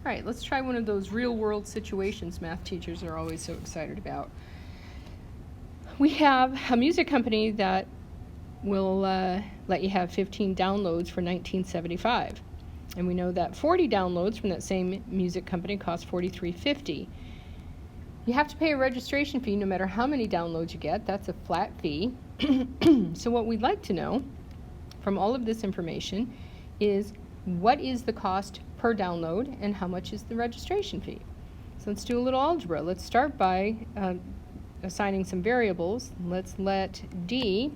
right, let's try one of those real-world situations math teachers are always so excited about. We have a music company that will let you have 15 downloads for $19.75. And we know that 40 downloads from that same music company cost $43.50. You have to pay a registration fee no matter how many downloads you get. That's a flat fee. So what we'd like to know from all of this information is what is the cost per download and how much is the registration fee. So let's do a little algebra. Let's start by assigning some variables. Let's let D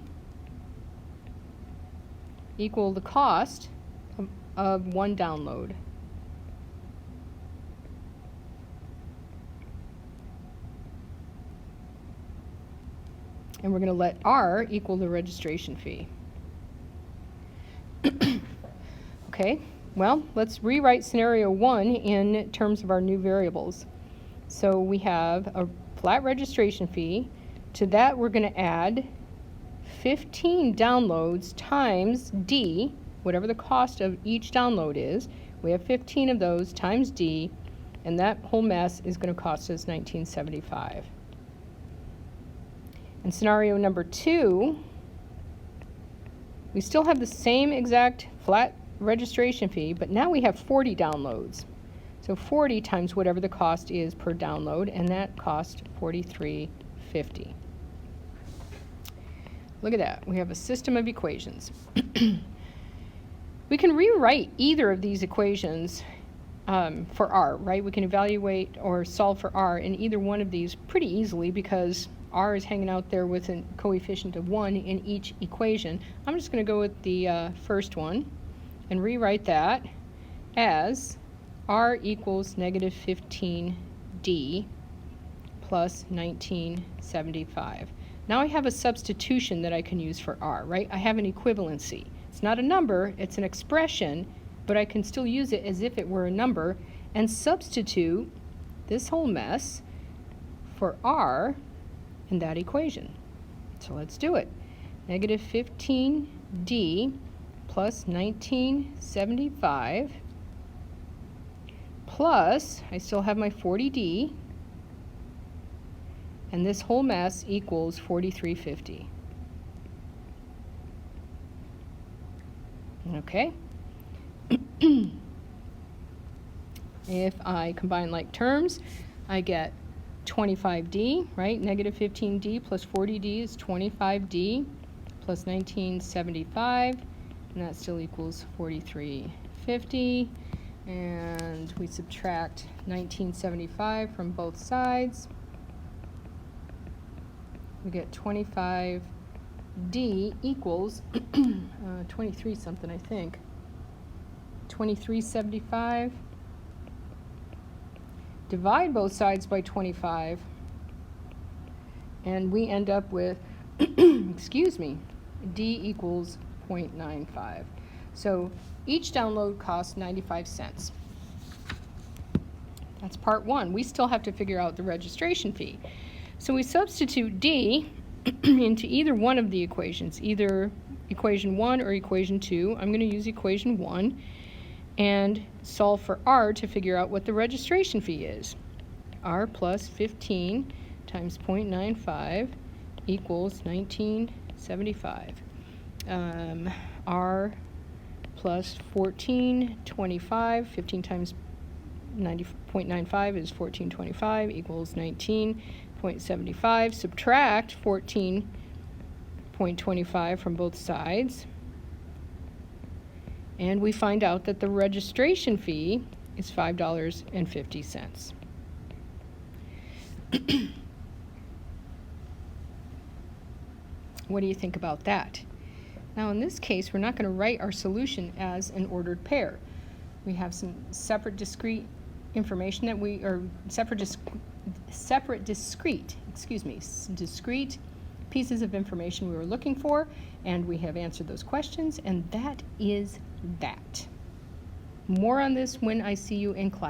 equal the cost of one download. And we're going to let R equal the registration fee. Okay, well, let's rewrite scenario 1 in terms of our new variables. So we have a flat registration fee. To that, we're going to add 15 downloads times D, whatever the cost of each download is. We have 15 of those times D, and that whole mess is going to cost us $19.75. In scenario number 2, we still have the same exact flat registration fee, but now we have 40 downloads. So 40 times whatever the cost is per download, and that cost $43.50. Look at that. We have a system of equations. We can rewrite either of these equations for R, right? We can evaluate or solve for R in either one of these pretty easily because R is hanging out there with a coefficient of 1 in each equation. I'm just going to go with the first one and rewrite that as R equals negative 15D plus 1975. Now I have a substitution that I can use for R, right? I have an equivalency. It's not a number, it's an expression, but I can still use it as if it were a number and substitute this whole mess for R in that equation. So let's do it. Negative 15D plus 1975 plus, I still have my 40D, and this whole mess equals $43.50. Okay. If I combine like terms, I get 25D, right? Negative 15D plus 40D is 25D plus 1975, and that still equals $43.50. And we subtract 1975 from both sides. We get 25D equals 23 something, I think. 23.75. Divide both sides by 25, and we end up with, excuse me, D equals 0.95. So each download costs 95 cents. That's part 1. We still have to figure out the registration fee. So we substitute D into either one of the equations, either equation 1 or equation 2. I'm going to use equation 1 and solve for R to figure out what the registration fee is. R plus 15 times 0.95 equals 1975. R plus 1425, 15 times 90.95 is 1425 equals 19.75. Subtract 14.25 from both sides, and we find out that the registration fee is $5.50. What do you think about that? Now in this case, we're not going to write our solution as an ordered pair. We have some separate discrete information that we, or discrete pieces of information we were looking for, and we have answered those questions, and that is that. More on this when I see you in class.